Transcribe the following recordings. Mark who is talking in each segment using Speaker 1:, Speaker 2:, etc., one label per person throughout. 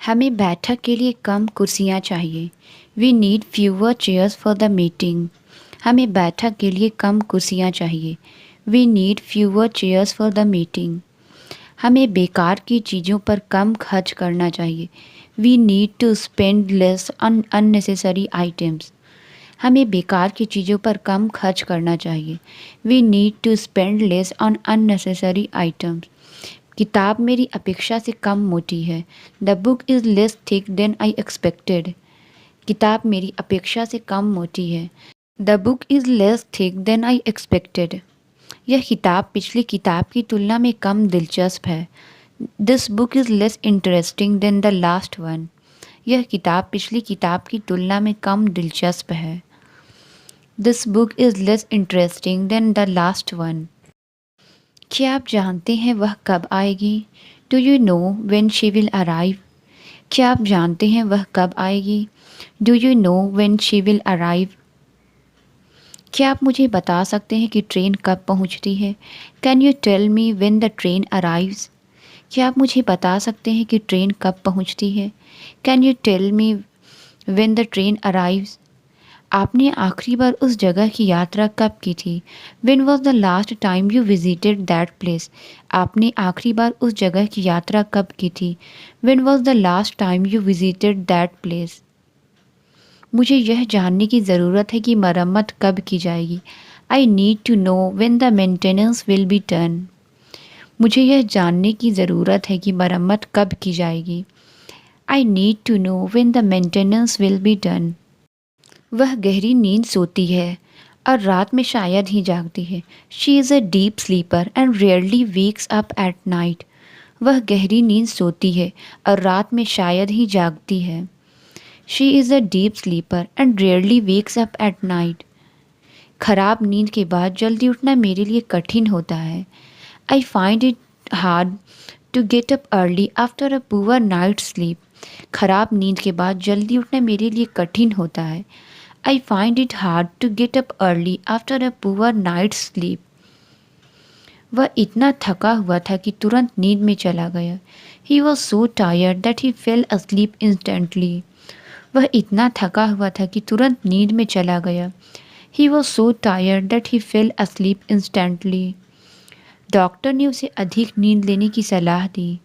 Speaker 1: हमें बैठक के लिए कम कुर्सियाँ चाहिए। We need fewer chairs for the meeting. हमें बैठक के लिए कम कुर्सियाँ चाहिए। We need fewer chairs for the meeting. हमें बेकार की चीज़ों पर कम खर्च करना चाहिए। We need to spend less on unnecessary items. हमें बेकार की चीज़ों पर कम खर्च करना चाहिए। We need to spend less on unnecessary items. किताब मेरी अपेक्षा से कम मोटी है। The book is less thick than I expected. किताब मेरी अपेक्षा से कम मोटी है। The book is less thick than I expected. यह किताब पिछली किताब की तुलना में कम दिलचस्प है। This book is less interesting than the last one. यह किताब पिछली किताब की तुलना में कम दिलचस्प है। This book is less interesting than the last one. क्या आप जानते हैं वह कब आएगी? Do you know when she will arrive? क्या आप जानते हैं वह कब आएगी? Do you know when she will arrive? क्या आप मुझे बता सकते हैं कि ट्रेन कब पहुंचती है? Can you tell me when the train arrives? क्या आप मुझे बता सकते हैं कि ट्रेन कब पहुंचती है? Can you tell me when the train arrives? आपने आखिरी बार उस जगह की यात्रा कब की थी? When was the last time you visited that place? आपने आखिरी बार उस जगह की यात्रा कब की थी? When was the last time you visited that place? मुझे यह जानने की ज़रूरत है कि मरम्मत कब की जाएगी। I need to know when the maintenance will be done. मुझे यह जानने की ज़रूरत है कि मरम्मत कब की जाएगी। I need to know when the maintenance will be done. वह गहरी नींद सोती है और रात में शायद ही जागती है। She is a deep sleeper and rarely wakes up at night. वह गहरी नींद सोती है और रात में शायद ही जागती है। She is a deep sleeper and rarely wakes up at night. खराब नींद के बाद जल्दी उठना मेरे लिए कठिन होता है। I find it hard to get up early after a poor night sleep. खराब नींद के बाद जल्दी उठना मेरे लिए कठिन होता है। I find it hard to get up early after a poor night's sleep. वह इतना थका हुआ था कि तुरंत नींद में चला गया। He was so tired that he fell asleep instantly. वह इतना थका हुआ था कि तुरंत नींद में चला गया। He was so tired that he fell asleep instantly. Doctor ने उसे अधिक नींद लेने की सलाह दी।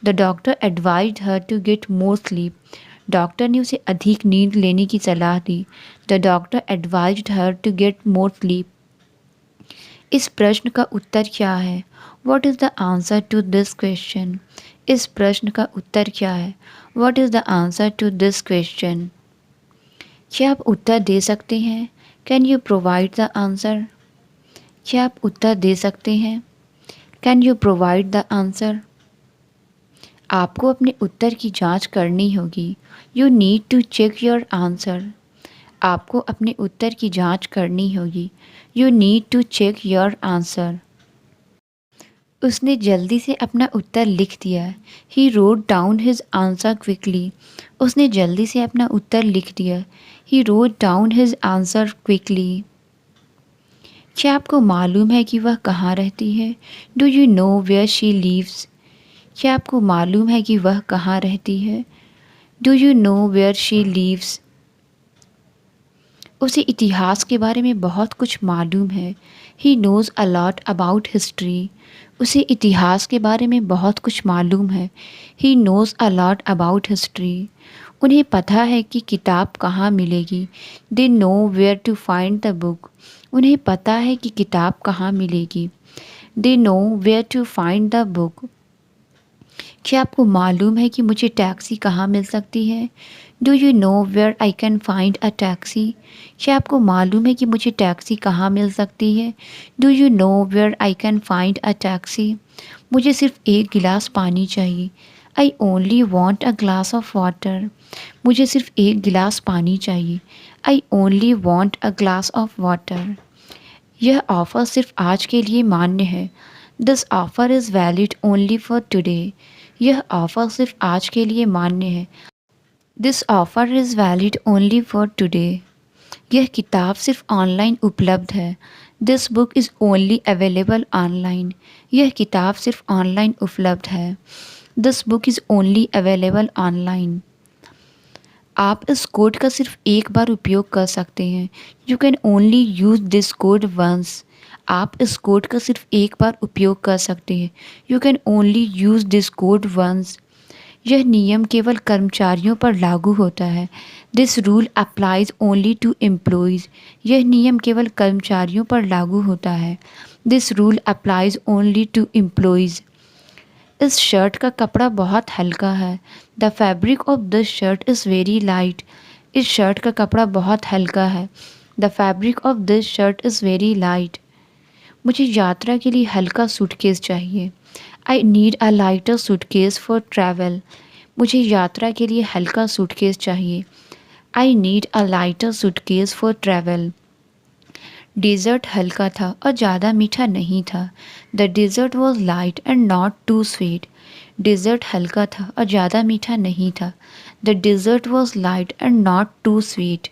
Speaker 1: The doctor advised her to get more sleep. डॉक्टर ने उसे अधिक नींद लेने की सलाह दी। The doctor advised her to get more sleep. इस प्रश्न का उत्तर क्या है? What is the answer to this question? इस प्रश्न का उत्तर क्या है? What is the answer to this question? क्या आप उत्तर दे सकते हैं? Can you provide the answer? क्या आप उत्तर दे सकते हैं? Can you provide the answer? आपको अपने उत्तर की जांच करनी होगी। You need to check your answer. आपको अपने उत्तर की जांच करनी होगी। You need to check your answer. उसने जल्दी से अपना उत्तर लिख दिया। He wrote down his answer quickly. उसने जल्दी से अपना उत्तर लिख दिया। He wrote down his answer quickly. क्या आपको मालूम है कि वह कहाँ रहती है? Do you know where she lives? क्या आपको मालूम है कि वह कहाँ रहती है? Do you know where she lives? उसे इतिहास के बारे में बहुत कुछ मालूम है। He knows a lot about history. उसे इतिहास के बारे में बहुत कुछ मालूम है। He knows a lot about history. उन्हें पता है कि किताब कहाँ मिलेगी। They know where to find the book. उन्हें पता है कि किताब कहाँ मिलेगी। They know where to find the book. क्या आपको मालूम है कि मुझे टैक्सी कहाँ मिल सकती है? Do you know where I can find a taxi? क्या आपको मालूम है कि मुझे टैक्सी कहाँ मिल सकती है? Do you know where I can find a taxi? मुझे सिर्फ एक गिलास पानी चाहिए। I only want a glass of water. मुझे सिर्फ एक गिलास पानी चाहिए। I only want a glass of water. यह ऑफ़र सिर्फ आज के लिए मान्य है। This offer is valid only for today. यह ऑफ़र सिर्फ आज के लिए मान्य है। This offer is valid only for today. यह किताब सिर्फ ऑनलाइन उपलब्ध है। This book is only available online. यह किताब सिर्फ ऑनलाइन उपलब्ध है। This book is only available online. आप इस कोड का सिर्फ एक बार उपयोग कर सकते हैं। You can only use this code once. आप इस कोड का सिर्फ एक बार उपयोग कर सकते हैं। You can only use this code once. यह नियम केवल कर्मचारियों पर लागू होता है। This rule applies only to employees. यह नियम केवल कर्मचारियों पर लागू होता है। This rule applies only to employees. इस शर्ट का कपड़ा बहुत हल्का है। The fabric of this shirt is very light. इस शर्ट का कपड़ा बहुत हल्का है। The fabric of this shirt is very light. मुझे यात्रा के लिए हल्का सूटकेस चाहिए। I need a lighter suitcase for travel. मुझे यात्रा के लिए हल्का सूटकेस चाहिए। I need a lighter suitcase for travel. Dessert हल्का था और ज़्यादा मीठा नहीं था। The dessert was light and not too sweet. Dessert हल्का था और ज़्यादा मीठा नहीं था। The dessert was light and not too sweet.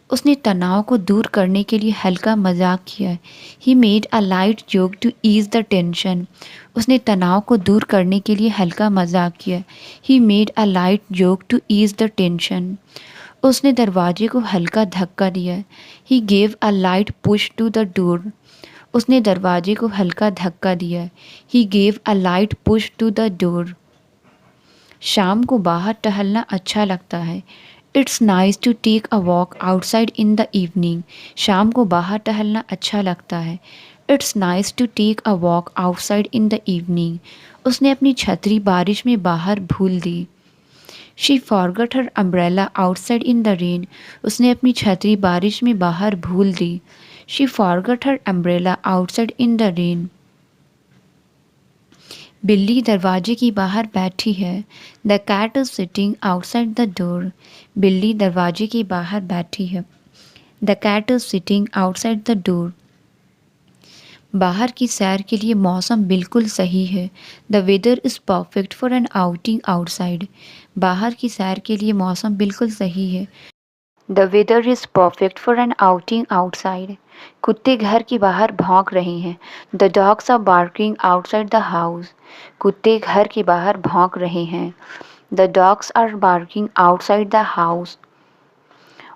Speaker 1: उसने तनाव को दूर करने के लिए हल्का मजाक किया। He made a light joke to ease the tension. उसने तनाव को दूर करने के लिए हल्का मजाक किया। He made a light joke to ease the tension. उसने दरवाजे को हल्का धक्का दिया। He gave a light push to the door. उसने दरवाजे को हल्का धक्का दिया। He gave a light push to the door. शाम को बाहर टहलना अच्छा लगता है। It's nice to take a walk outside in the evening. शाम को बाहर टहलना अच्छा लगता है। It's nice to take a walk outside in the evening. उसने अपनी छतरी बारिश में बाहर भूल दी। She forgot her umbrella outside in the rain. उसने अपनी छतरी बारिश में बाहर भूल दी। She forgot her umbrella outside in the rain. बिल्ली दरवाजे के बाहर बैठी है। The cat is sitting outside the door. बिल्ली दरवाजे के बाहर बैठी है। The cat is sitting outside the door. बाहर की सैर के लिए मौसम बिल्कुल सही है। The weather is perfect for an outing outside. बाहर की सैर के लिए मौसम बिल्कुल सही है। The weather is perfect for an outing outside. कुत्ते घर के बाहर भौंक रहे हैं। The dogs are barking outside the house. कुत्ते घर के बाहर भौंक रहे हैं। The dogs are barking outside the house.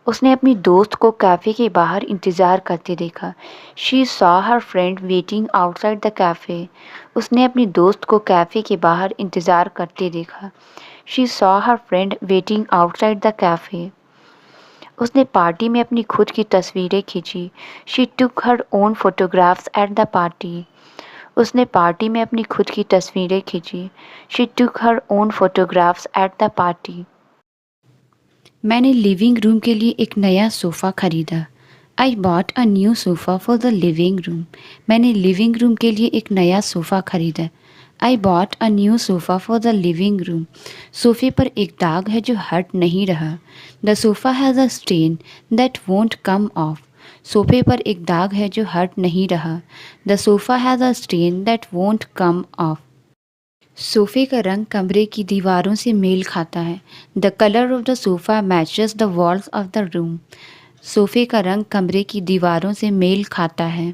Speaker 1: उसने अपनी दोस्त को कैफ़े के बाहर इंतज़ार करते देखा। She saw her friend waiting outside the cafe. उसने अपनी दोस्त को कैफ़े के बाहर इंतज़ार करते देखा। She saw her friend waiting outside the cafe. उसने पार्टी में अपनी खुद की तस्वीरें खींची। She took her own photographs at the party. उसने पार्टी में अपनी खुद की तस्वीरें खींची। She took her own photographs at the party. मैंने लिविंग रूम के लिए एक नया सोफ़ा खरीदा। I bought a new sofa for the living room. मैंने लिविंग रूम के लिए एक नया सोफ़ा खरीदा। I bought a new sofa for the living room. सोफ़े पर एक दाग है जो हट नहीं रहा। The sofa has a stain that won't come off. सोफ़े पर एक दाग है जो हट नहीं रहा। The sofa has a stain that won't come off. सोफ़े का रंग कमरे की दीवारों से मेल खाता है। The colour of the sofa matches the walls of the room. सोफ़े का रंग कमरे की दीवारों से मेल खाता है।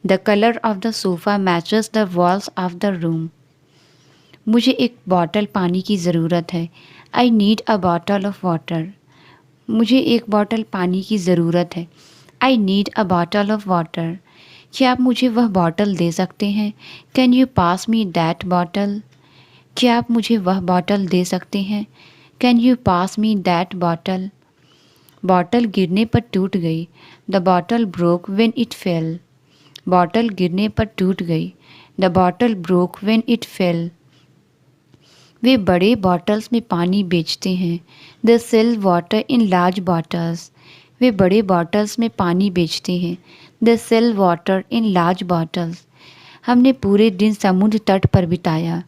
Speaker 1: The colour of the sofa matches the walls of the room. मुझे एक बॉटल पानी की ज़रूरत है। I need a bottle of water. मुझे एक बॉटल पानी की ज़रूरत है। I need a bottle of water. क्या आप मुझे वह बॉटल दे सकते हैं? Can you pass me that bottle? क्या आप मुझे वह बॉटल दे सकते हैं? Can you pass me that bottle? Bottle गिरने पर टूट गई। The bottle broke when it fell. Bottle गिरने पर टूट गई। The bottle broke when it fell. वे बड़े बॉटल्स में पानी बेचते हैं। They sell water in large bottles. वे बड़े बॉटल्स में पानी बेचते हैं। They sell water in large bottles. हमने पूरे दिन समुद्र तट पर बिताया।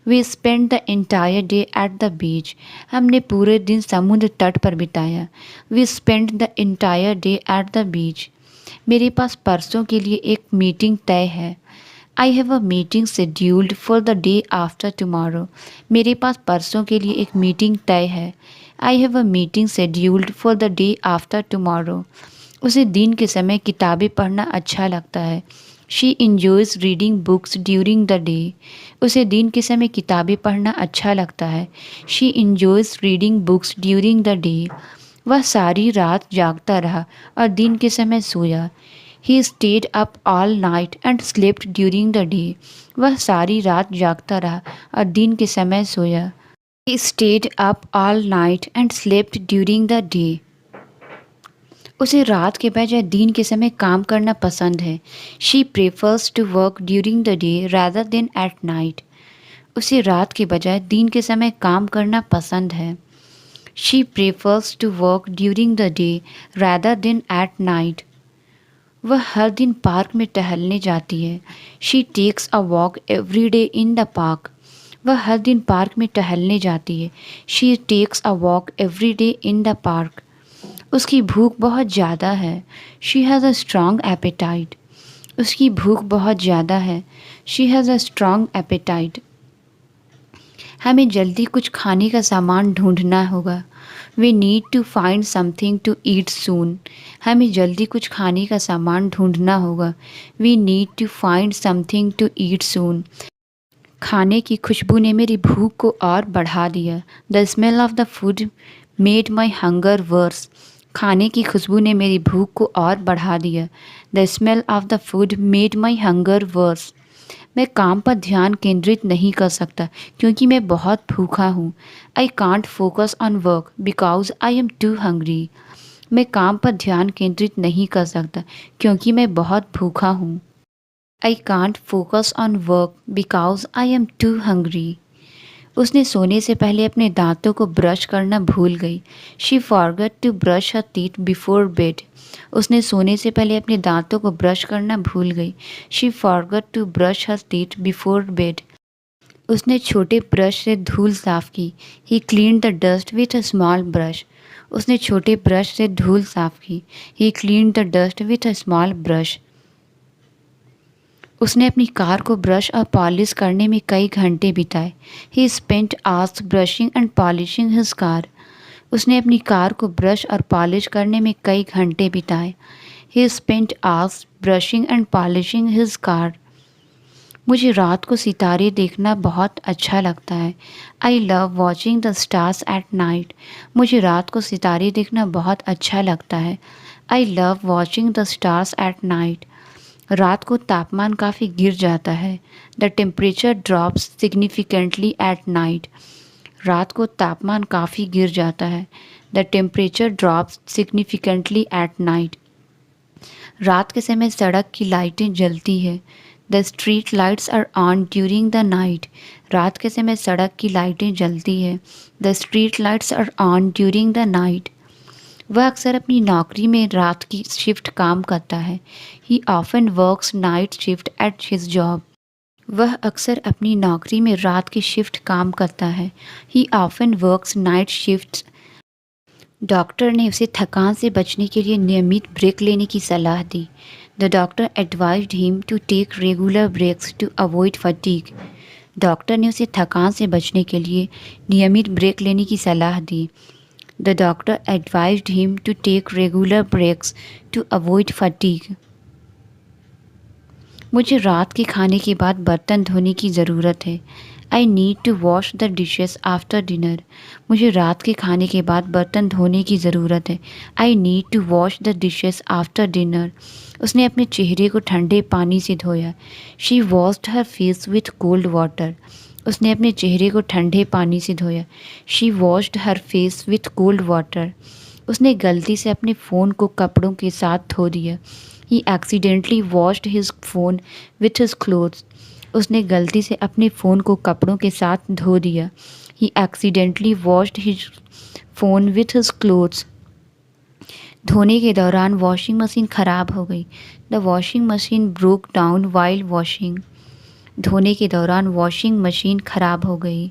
Speaker 1: We spend the entire day at the beach. हमने पूरे दिन समुद्र तट पर बिताया। We spend the entire day at the बीच। मेरे पास परसों के लिए एक मीटिंग तय है। I have a meeting scheduled for the day after tomorrow. मेरे पास परसों के लिए एक मीटिंग तय है। I have a meeting scheduled for the day after tomorrow. उसे दिन के समय किताबें पढ़ना अच्छा लगता है। She enjoys reading books during the day. उसे दिन के समय किताबें पढ़ना अच्छा लगता है। She enjoys reading books during the day. वह सारी रात जागता रहा और दिन के समय सोया। He stayed up all night and slept during the day. वह सारी रात जागता रहा और दिन के समय सोया। He stayed up all night and slept during the day. उसे रात के बजाय दिन के समय काम करना पसंद है। She prefers to work during the day rather than at night. उसे रात के बजाय दिन के समय काम करना पसंद है। She prefers to work during the day rather than at night. वह हर दिन पार्क में टहलने जाती है। She takes a walk every day in the park. वह हर दिन पार्क में टहलने जाती है। She takes a walk every day in the park. उसकी भूख बहुत ज़्यादा है। She has a strong appetite. उसकी भूख बहुत ज़्यादा है। She has a strong appetite. हमें जल्दी कुछ खाने का सामान ढूंढना होगा। We need to find something to eat soon. हमें जल्दी कुछ खाने का सामान ढूंढना होगा। We need to find something to eat soon. खाने की खुशबू ने मेरी भूख को और बढ़ा दिया। The smell of the food made my hunger worse. खाने की खुशबू ने मेरी भूख को और बढ़ा दिया। The smell of the food made my hunger worse. मैं काम पर ध्यान केंद्रित नहीं कर सकता क्योंकि मैं बहुत भूखा हूँ। I can't focus on work because I am too hungry. मैं काम पर ध्यान केंद्रित नहीं कर सकता क्योंकि मैं बहुत भूखा हूँ। I can't focus on work because I am too hungry. उसने सोने से पहले अपने दांतों को ब्रश करना भूल गई। She forgot to brush her teeth before bed. उसने सोने से पहले अपने दांतों को ब्रश करना भूल गई। She forgot to brush her teeth before bed. उसने छोटे ब्रश से धूल साफ की। He clean the dust with a small brush. उसने छोटे ब्रश से धूल साफ की। He clean the dust with a small brush. उसने अपनी कार को ब्रश और पॉलिश करने में कई घंटे बिताए। ही spent hours brushing and polishing his car. उसने अपनी कार को ब्रश और पॉलिश करने में कई घंटे बिताए। ही spent hours brushing and polishing his car. मुझे रात को सितारे देखना बहुत अच्छा लगता है। I love watching the stars at night. मुझे रात को सितारे देखना बहुत अच्छा लगता है। I love watching the stars at night. रात को तापमान काफ़ी गिर जाता है। The temperature drops significantly at night. रात को तापमान काफ़ी गिर जाता है। The temperature drops significantly at night. रात के समय सड़क की लाइटें जलती है। The street lights are on during the night. रात के समय सड़क की लाइटें जलती है। The street lights are on during the night. वह अक्सर अपनी नौकरी में रात की शिफ्ट काम करता है। ही often works night shift at his job. वह अक्सर अपनी नौकरी में रात की शिफ्ट काम करता है। ही often works night shift. Doctor ने उसे थकान से बचने के लिए नियमित ब्रेक लेने की सलाह दी। The doctor advised him to take regular breaks to avoid fatigue. Doctor ने उसे थकान से बचने के लिए नियमित ब्रेक लेने की सलाह दी। The doctor advised him to take regular breaks to avoid fatigue. मुझे रात के खाने के बाद बर्तन धोने की ज़रूरत है। I need to wash the dishes after dinner. मुझे रात के खाने के बाद बर्तन धोने की ज़रूरत है। I need to wash the dishes after dinner. उसने अपने चेहरे को ठंडे पानी से धोया। She washed her face with cold water. उसने अपने चेहरे को ठंडे पानी से धोया। She washed her face with cold water. उसने गलती से अपने फ़ोन को कपड़ों के साथ धो दिया। He accidentally washed his phone with his clothes. उसने गलती से अपने फ़ोन को कपड़ों के साथ धो दिया। He accidentally washed his phone with his clothes. धोने के दौरान वॉशिंग मशीन ख़राब हो गई। The washing machine broke down while washing. धोने के दौरान वॉशिंग मशीन ख़राब हो गई।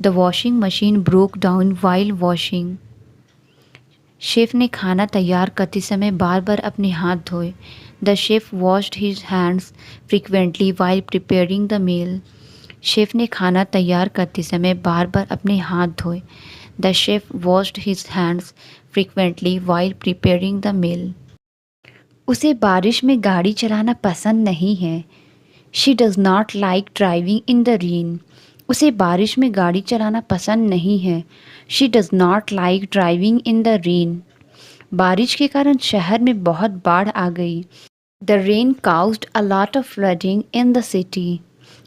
Speaker 1: The washing machine broke down while washing. Chef ने खाना तैयार करते समय बार बार अपने हाथ धोए। The chef washed his hands frequently while preparing the meal. शेफ़ ने खाना तैयार करते समय बार बार अपने हाथ धोए। The chef washed his hands frequently while preparing the meal. उसे बारिश में गाड़ी चलाना पसंद नहीं है। She does not like driving in the rain. उसे बारिश में गाड़ी चलाना पसंद नहीं है। She does not like driving in the rain. बारिश के कारण शहर में बहुत बाढ़ आ गई। The rain caused a lot of flooding in the city.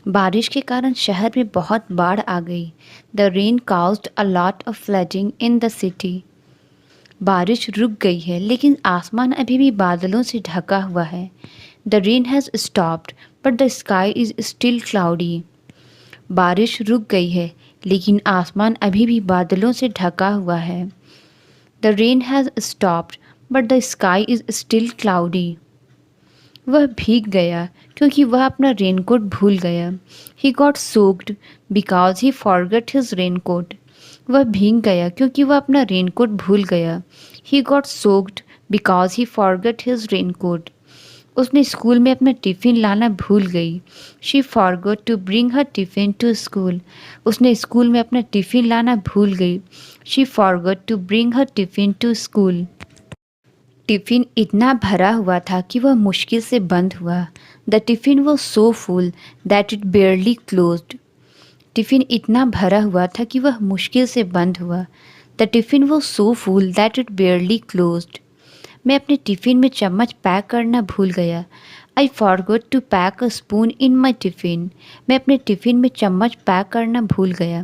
Speaker 1: बारिश के कारण शहर में बहुत बाढ़ आ गई। The rain caused a lot of flooding in the city. बारिश रुक गई है लेकिन आसमान अभी भी बादलों से ढका हुआ है। The rain has stopped but the sky is still cloudy. बारिश रुक गई है लेकिन आसमान अभी भी बादलों से ढका हुआ है। The rain has stopped but the sky is still cloudy. वह भीग गया क्योंकि वह अपना रेनकोट भूल गया। He got soaked because he forgot his raincoat. वह भीग गया क्योंकि वह अपना रेनकोट भूल गया। He got soaked because he forgot his raincoat. उसने स्कूल में अपना टिफ़िन लाना भूल गई। She forgot to bring her tiffin to school. उसने स्कूल में अपना टिफ़िन लाना भूल गई। She forgot to bring her tiffin to school. Tiffin इतना भरा हुआ था कि वह मुश्किल से बंद हुआ। The tiffin was so full that it barely closed. Tiffin इतना भरा हुआ था कि वह मुश्किल से बंद हुआ। The tiffin was so full that it barely closed. मैं अपने टिफ़िन में चम्मच पैक करना भूल गया। I forgot to pack a spoon in my tiffin. मैं अपने टिफ़िन में चम्मच पैक करना भूल गया।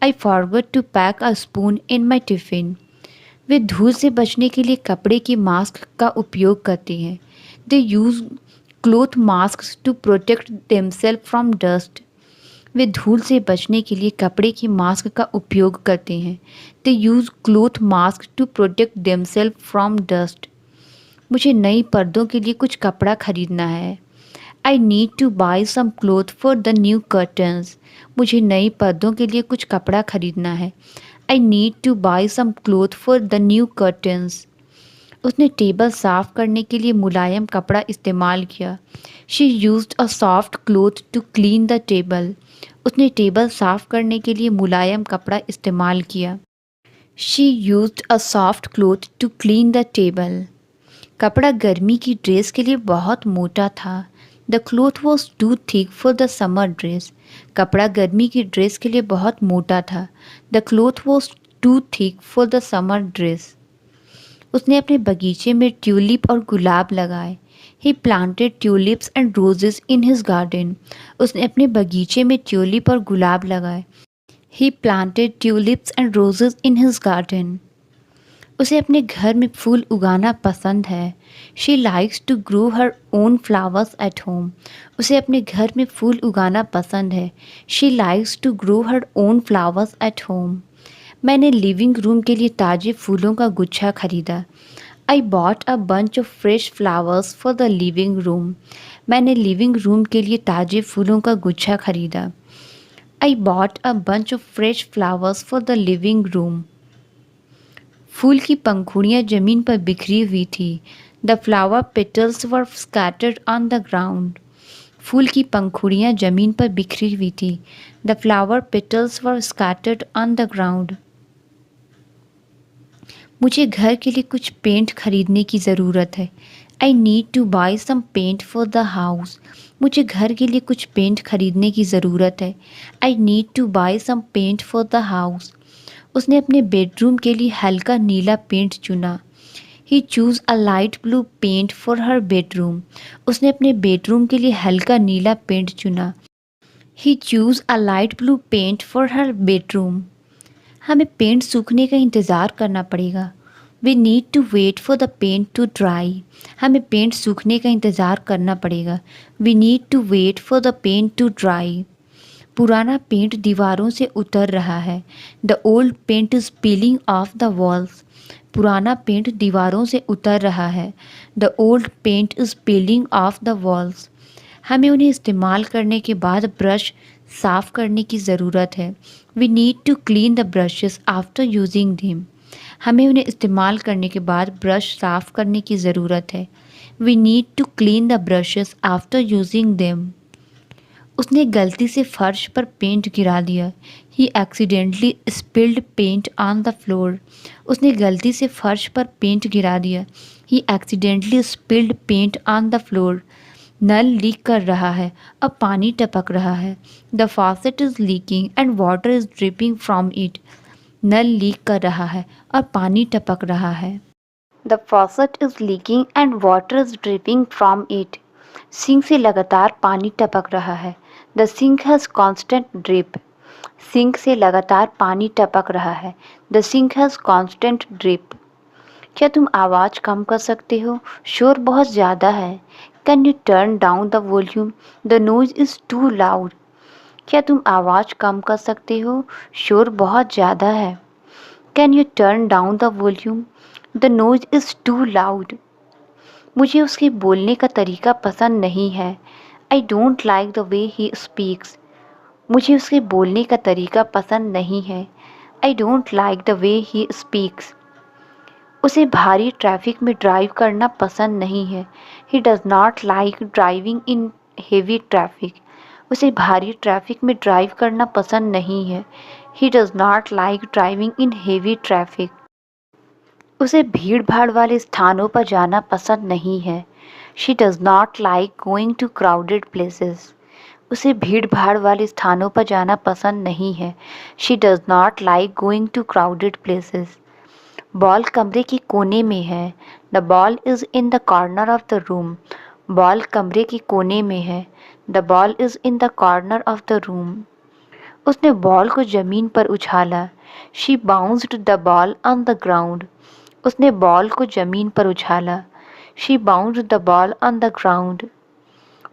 Speaker 1: I forgot to pack a spoon in my tiffin. वे धूल से बचने के लिए कपड़े की मास्क का उपयोग करते हैं। They use cloth mask to protect themselves from dust. वे धूल से बचने के लिए कपड़े की मास्क का उपयोग करते हैं। They use cloth mask to protect themselves from dust. मुझे नई पर्दों के लिए कुछ कपड़ा खरीदना है। I need to buy some cloth for the new curtains. मुझे नई पर्दों के लिए कुछ कपड़ा खरीदना है। I need to buy some cloth for the new curtains. उसने टेबल साफ़ करने के लिए मुलायम कपड़ा इस्तेमाल किया। She used a soft cloth to clean the table. उसने टेबल साफ़ करने के लिए मुलायम कपड़ा इस्तेमाल किया। She used a soft cloth to clean the table. कपड़ा गर्मी की ड्रेस के लिए बहुत मोटा था। The cloth was too thick for the summer dress. कपड़ा गर्मी की ड्रेस के लिए बहुत मोटा था। The cloth was too thick for the summer dress. उसने अपने बगीचे में ट्यूलिप और गुलाब लगाए। He planted tulips and roses in his garden. उसने अपने बगीचे में ट्यूलिप और गुलाब लगाए। He planted tulips and roses in his garden. उसे अपने घर में फूल उगाना पसंद है। She likes to grow her own flowers at home. उसे अपने घर में फूल उगाना पसंद है। She likes to grow her own flowers at home. मैंने लिविंग रूम के लिए ताज़े फूलों का गुच्छा खरीदा। I bought a bunch of fresh flowers for the living room. मैंने लिविंग रूम के लिए ताज़े फूलों का गुच्छा खरीदा। I bought a bunch of fresh flowers for the living room. फूल की पंखुड़ियाँ ज़मीन पर बिखरी हुई थी। The flower petals were scattered on the ground. फूल की पंखुड़ियाँ ज़मीन पर बिखरी हुई थी। The flower petals were scattered on the ground. मुझे घर के लिए कुछ पेंट खरीदने की ज़रूरत है। I need to buy some paint for the house. मुझे घर के लिए कुछ पेंट खरीदने की ज़रूरत है। I need to buy some paint for the house. उसने अपने बेडरूम के लिए हल्का नीला पेंट चुना। He choose a light blue paint for her bedroom. उसने अपने बेडरूम के लिए हल्का नीला पेंट चुना। He choose a light blue paint for her bedroom. हमें पेंट सूखने का इंतज़ार करना पड़ेगा। We need to wait for the paint to dry. हमें पेंट सूखने का इंतज़ार करना पड़ेगा। We need to wait for the paint to dry. पुराना पेंट दीवारों से उतर रहा है। The old paint is peeling off the walls. पुराना पेंट दीवारों से उतर रहा है। The old paint is peeling off the walls. हमें उन्हें इस्तेमाल करने के बाद ब्रश साफ़ करने की ज़रूरत है। We need to clean the brushes after using them. हमें उन्हें इस्तेमाल करने के बाद ब्रश साफ़ करने की ज़रूरत है। We need to clean the brushes after using them. उसने गलती से फर्श पर पेंट गिरा दिया। He accidentally spilled paint on the floor. उसने गलती से फर्श पर पेंट गिरा दिया। He accidentally spilled paint on the floor. नल लीक कर रहा है, अब पानी टपक रहा है। The faucet is leaking and water is dripping from it. नल लीक कर रहा है और पानी टपक रहा है। The faucet is leaking and water is dripping from it. Sink से लगातार पानी टपक रहा है। The sink has constant drip. Sink से लगातार पानी टपक रहा है। The sink has constant drip. क्या तुम आवाज़ कम कर सकते हो? शोर बहुत ज़्यादा है। Can you turn down the volume? The noise is too loud. क्या तुम आवाज़ कम कर सकते हो? शोर बहुत ज़्यादा है। Can you turn down the volume? The noise is too loud. मुझे उसके बोलने का तरीका पसंद नहीं है। I don't like the way he speaks. मुझे उसके बोलने का तरीका पसंद नहीं है। I don't like the way he speaks. उसे भारी ट्रैफिक में ड्राइव करना पसंद नहीं है। He does not like driving in heavy traffic. उसे भारी ट्रैफिक में ड्राइव करना पसंद नहीं है। He does not like driving in heavy traffic. उसे भीड़ भाड़ वाले स्थानों पर जाना पसंद नहीं है। She does not like going to crowded places. उसे भीड़ भाड़ वाले स्थानों पर जाना पसंद नहीं है। She does not like going to crowded places. Ball कमरे के कोने में है। The ball is in the corner of the room. Ball कमरे के कोने में है। The ball is in the corner of the room. उसने बॉल को ज़मीन पर उछाला। She bounced the ball on the ground. उसने बॉल को ज़मीन पर उछाला। She bounced the ball on the ground.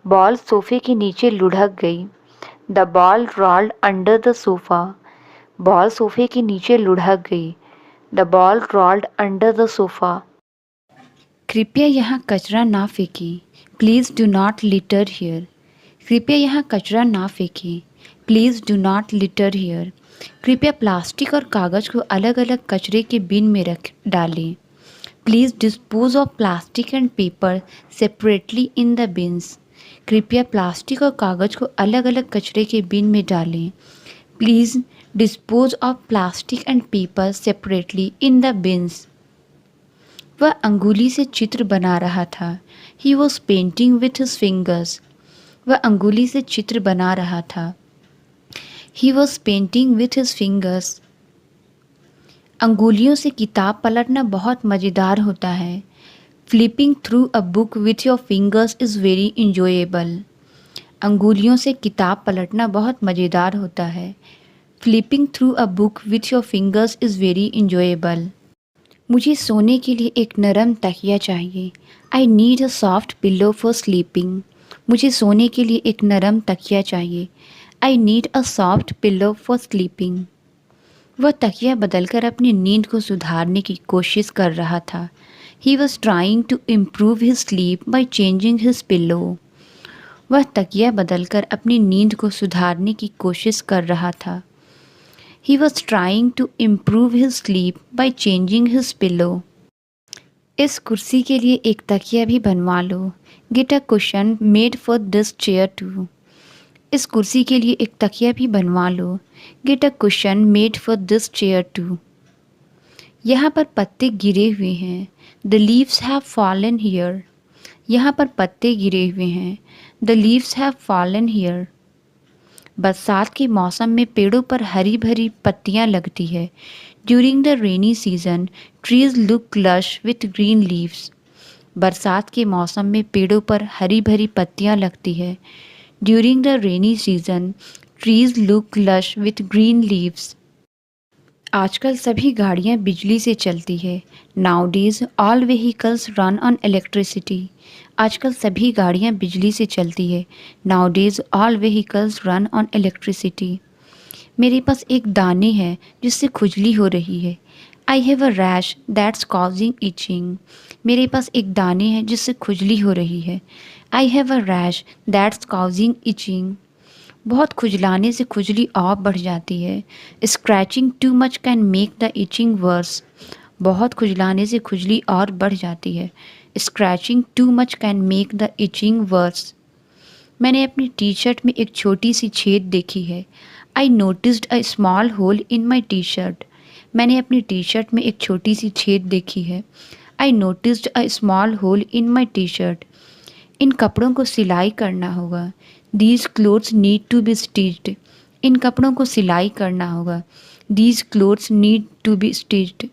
Speaker 1: Ball सोफे के नीचे लुढ़क गई। The ball rolled under the sofa. Ball सोफे के नीचे लुढ़क गई। The ball rolled under the sofa. कृपया यहाँ कचरा ना फेंकें। Please do not litter here. कृपया यहाँ कचरा ना फेंकें। Please do not litter here. कृपया प्लास्टिक और कागज़ को अलग अलग कचरे के बिन में रख डालें। Please dispose of plastic and paper separately in the beans. कृपया प्लास्टिक और कागज़ को अलग अलग कचरे के बिन में डालें। Please dispose of plastic and paper separately in the beans. वह अंगुली से चित्र बना रहा था। He was painting with his fingers. वह अंगुली से चित्र बना रहा था। He was painting with his fingers. अंगुलियों से किताब पलटना बहुत मज़ेदार होता है। Flipping through a book with your fingers is very enjoyable. अंगुलियों से किताब पलटना बहुत मज़ेदार होता है। Flipping through a book with your fingers is very enjoyable. मुझे सोने के लिए एक नरम तकिया चाहिए। I need a soft pillow for sleeping. मुझे सोने के लिए एक नरम तकिया चाहिए। I need a soft pillow for sleeping. वह तकिया बदलकर अपनी नींद को सुधारने की कोशिश कर रहा था। He was trying to improve his sleep by changing his pillow. वह तकिया बदलकर अपनी नींद को सुधारने की कोशिश कर रहा था। He was trying to improve his sleep by changing his pillow. इस कुर्सी के लिए एक तकिया भी बनवा लो। Get a cushion made for this chair too. इस कुर्सी के लिए एक तकिया भी बनवा लो। Get a cushion made for this chair too. यहाँ पर पत्ते गिरे हुए हैं। The leaves have fallen here. यहाँ पर पत्ते गिरे हुए हैं। The leaves have fallen here. बरसात के मौसम में पेड़ों पर हरी भरी पत्तियाँ लगती है। During the rainy season trees look lush with green leaves. बरसात के मौसम में पेड़ों पर हरी भरी पत्तियाँ लगती है। During the rainy season trees look lush with green leaves. आजकल सभी गाड़ियाँ बिजली से चलती है। Nowadays all vehicles run on electricity. आजकल सभी गाड़ियाँ बिजली से चलती है। Nowadays all vehicles run on electricity. मेरे पास एक दाने है जिससे खुजली हो रही है। I have a rash that's causing itching. मेरे पास एक दाने हैं जिससे खुजली हो रही है। I have a rash that's causing itching. बहुत खुजलाने से खुजली और बढ़ जाती है। Scratching too much can make the itching worse. बहुत खुजलाने से खुजली और बढ़ जाती है। Scratching too much can make the itching worse. मैंने अपनी टी शर्ट में एक छोटी सी छेद देखी है। I noticed a small hole in my T shirt. मैंने अपनी टी शर्ट में एक छोटी सी छेद देखी है। I noticed a small hole in my T shirt. इन कपड़ों को सिलाई करना होगा। These clothes need to be stitched. इन कपड़ों को सिलाई करना होगा। These clothes need to be stitched.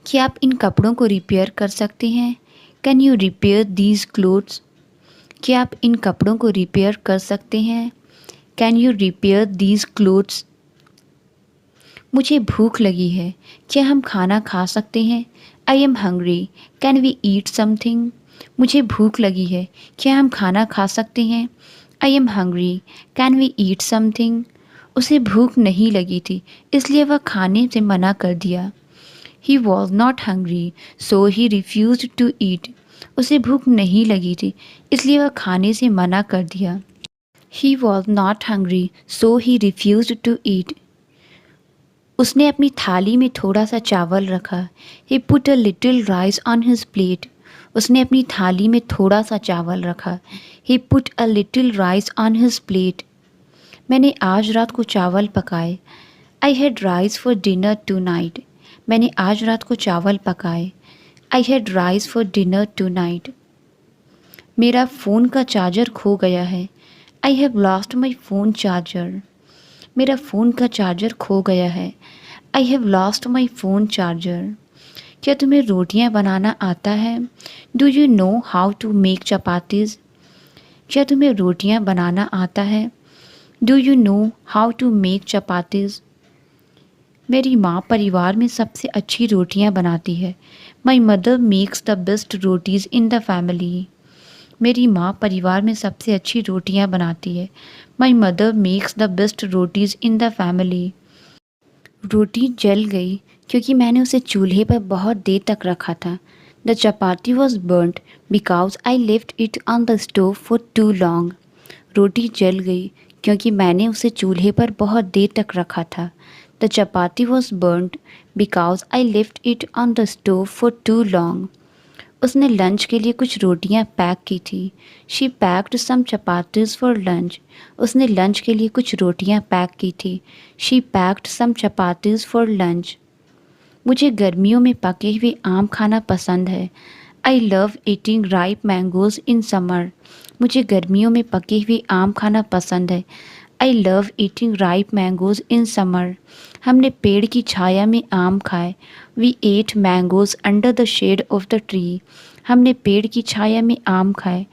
Speaker 1: क्या आप इन कपड़ों को रिपेयर कर सकते हैं? Can you repair these clothes? क्या आप इन कपड़ों को रिपेयर कर सकते हैं? Can you repair these clothes? मुझे भूख लगी है। क्या हम खाना खा सकते हैं? I am hungry. Can we eat something? मुझे भूख लगी है। क्या हम खाना खा सकते हैं? I am hungry. Can we eat something? उसे भूख नहीं लगी थी, इसलिए वह खाने से मना कर दिया। He was not hungry, so he refuse to eat. उसे भूख नहीं लगी थी, इसलिए वह खाने से मना कर दिया। He was not hungry, so he refuse to eat. उसने अपनी थाली में थोड़ा सा चावल रखा। He put a little rice on his plate. उसने अपनी थाली में थोड़ा सा चावल रखा। He put a little rice on his plate. मैंने आज रात को चावल पकाए। I had rice for dinner tonight. मैंने आज रात को चावल पकाए। I had rice for dinner to night. मेरा फ़ोन का चार्जर खो गया है। I have lost my phone charger. मेरा फ़ोन का चार्जर खो गया है। I have lost my phone charger. क्या तुम्हें रोटियां बनाना आता है? Do you know how to make chapatis? क्या तुम्हें रोटियां बनाना आता है? Do you know how to make chapatis? मेरी माँ परिवार में सबसे अच्छी रोटियां बनाती है। My mother makes the best rotis in the family. मेरी माँ परिवार में सबसे अच्छी रोटियां बनाती है। My mother makes the best rotis in the family. रोटी जल गई क्योंकि मैंने उसे चूल्हे पर बहुत देर तक रखा था। The chapati was burned because I left it on the stove for too long. रोटी जल गई क्योंकि मैंने उसे चूल्हे पर बहुत देर तक रखा था। The chapati was burned because I left it on the stove for too long. उसने लंच के लिए कुछ रोटियां पैक की थी। She packed some chapatis for lunch. उसने लंच के लिए कुछ रोटियां पैक की थी। She packed some chapatis for lunch. मुझे गर्मियों में पके हुए आम खाना पसंद है। I love eating ripe mangoes in summer. मुझे गर्मियों में पके हुए आम खाना पसंद है। I love eating ripe mangoes in summer. हमने पेड़ की छाया में आम खाए। We ate mangoes under the shade of the tree. हमने पेड़ की छाया में आम खाए।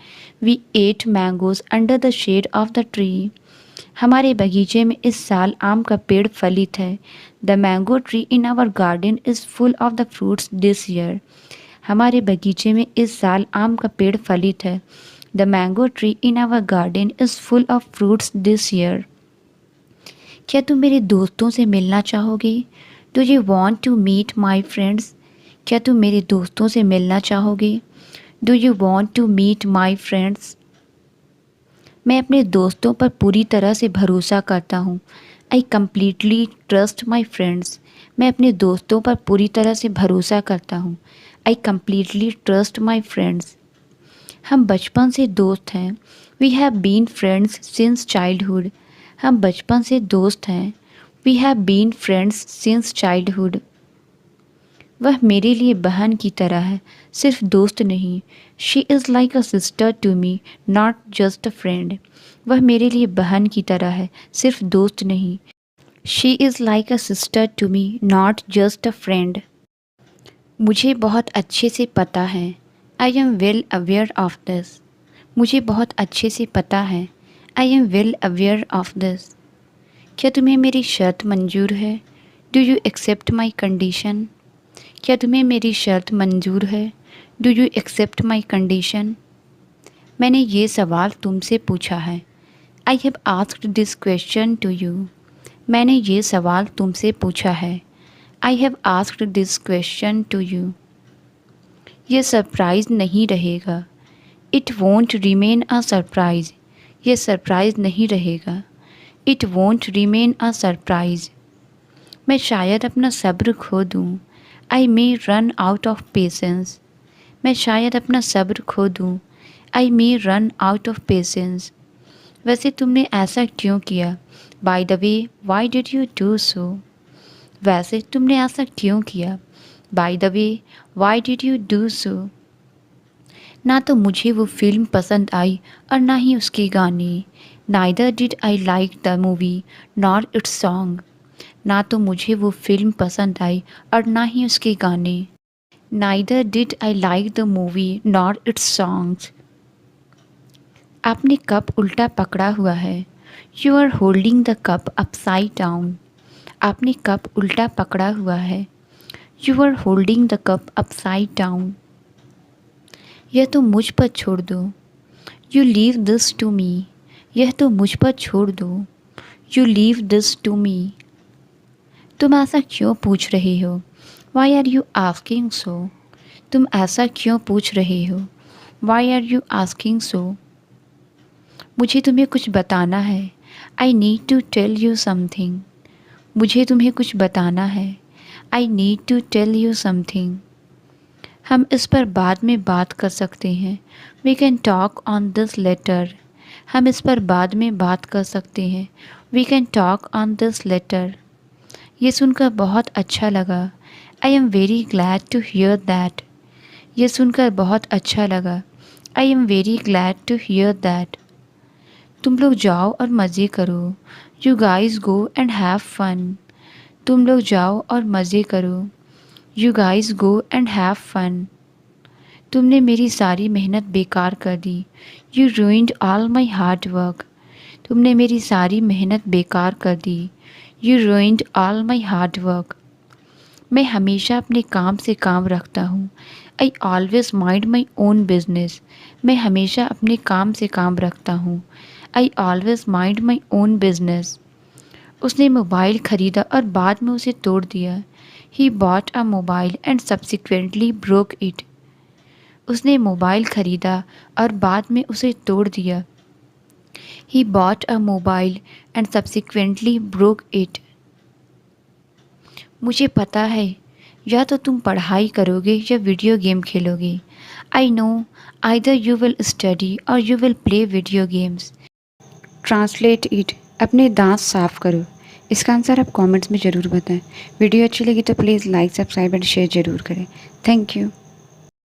Speaker 1: We ate mangoes under the shade of the tree. हमारे बगीचे में इस साल आम का पेड़ फलित है। The mango tree in our garden is full of the fruits this year. हमारे बगीचे में इस साल आम का पेड़ फलित है। The mango tree in our garden is full of fruits this year. क्या तुम मेरे दोस्तों से मिलना चाहोगे? Do you want to meet my friends? क्या तुम मेरे दोस्तों से मिलना चाहोगे? Do you want to meet my friends? मैं अपने दोस्तों पर पूरी तरह से भरोसा करता हूँ। I completely trust my friends. मैं अपने दोस्तों पर पूरी तरह से भरोसा करता हूँ। I completely trust my friends. हम बचपन से दोस्त हैं। We have been friends since childhood. हम बचपन से दोस्त हैं। We have been friends since childhood. वह मेरे लिए बहन की तरह है, सिर्फ दोस्त नहीं। She is like a sister to me, not just a friend. वह मेरे लिए बहन की तरह है, सिर्फ दोस्त नहीं। She is like a sister to me, not just a friend. मुझे बहुत अच्छे से पता है। I am well aware of this. मुझे बहुत अच्छे से पता है। I am well aware of this. क्या तुम्हें मेरी शर्त मंजूर है? Do you accept my condition? क्या तुम्हें मेरी शर्त मंजूर है? Do you accept my condition? मैंने ये सवाल तुमसे पूछा है। I have asked this question to you. मैंने ये सवाल तुमसे पूछा है। I have asked this question to you. ये सरप्राइज़ नहीं रहेगा। It won't remain a surprise. ये सरप्राइज़ नहीं रहेगा। It won't remain a surprise. मैं शायद अपना सब्र खो दूँ। I may run out of patience. मैं शायद अपना सब्र खो दूँ। I may run out of patience. वैसे तुमने ऐसा क्यों किया? By the way, why did you do so? वैसे तुमने ऐसा क्यों किया? By the way, why did you do so? ना तो मुझे वो फिल्म पसंद आई और ना ही उसके गाने। Neither did I like the movie nor its song. ना तो मुझे वो फिल्म पसंद आई और ना ही उसके गाने। Neither did I like the movie nor its songs. आपने कप उल्टा पकड़ा हुआ है। You are holding the cup upside down. आपने कप उल्टा पकड़ा हुआ है। You are holding the cup upside down. यह तो मुझ पर छोड़ दो। You leave this to me. यह तो मुझ पर छोड़ दो। You leave this to me. तुम ऐसा क्यों पूछ रहे हो? Why are you asking so? तुम ऐसा क्यों पूछ रहे हो? Why are you asking so? मुझे तुम्हें कुछ बताना है। I need to tell you something. मुझे तुम्हें कुछ बताना है। I need to tell you something. हम इस पर बाद में बात कर सकते हैं। We can talk on this later. हम इस पर बाद में बात कर सकते हैं। We can talk on this later. ये सुनकर बहुत अच्छा लगा। I am very glad to hear that. ये सुनकर बहुत अच्छा लगा। I am very glad to hear that. तुम लोग जाओ और मज़े करो। You guys go and have fun. तुम लोग जाओ और मज़े करो। You guys go and have fun. तुमने मेरी सारी मेहनत बेकार कर दी। You ruined all my hard work. तुमने मेरी सारी मेहनत बेकार कर दी। You ruined all my hard work. मैं हमेशा अपने काम से काम रखता हूँ। I always mind my own business. मैं हमेशा अपने काम से काम रखता हूँ। I always mind my own business. उसने मोबाइल ख़रीदा और बाद में उसे तोड़ दिया। He bought a mobile and subsequently broke it. उसने मोबाइल ख़रीदा और बाद में उसे तोड़ दिया। He bought a mobile and subsequently broke it. मुझे पता है, या तो तुम पढ़ाई करोगे या वीडियो गेम खेलोगे। I know either you will study or you will play video games. Translate it. अपने दांत साफ करो। इसका आंसर आप कमेंट्स में ज़रूर बताएं। वीडियो अच्छी लगी तो please like, subscribe and share ज़रूर करें। Thank you.